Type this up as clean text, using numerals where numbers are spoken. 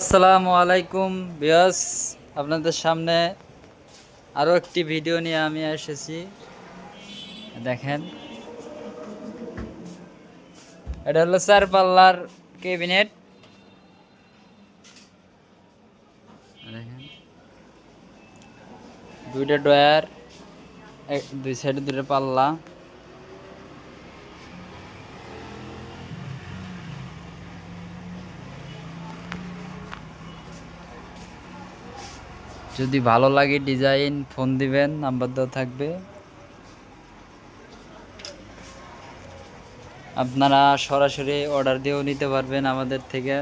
আসসালামু আলাইকুম বিয়াস, আপনাদের সামনে আরো একটি ভিডিও নিয়ে আমি এসেছি। দেখেন, এটা হলো 4 পাল্লার ক্যাবিনেট। দেখেন, দুইটা ড্রয়ার, দুই সাইডে দুইটা পাল্লা। যদি ভালো লাগে ডিজাইন, ফোন দিবেন, নাম্বার দেওয়া থাকবে। আপনারা সরাসরি অর্ডার দিয়েও নিতে পারবেন আমাদের থেকে।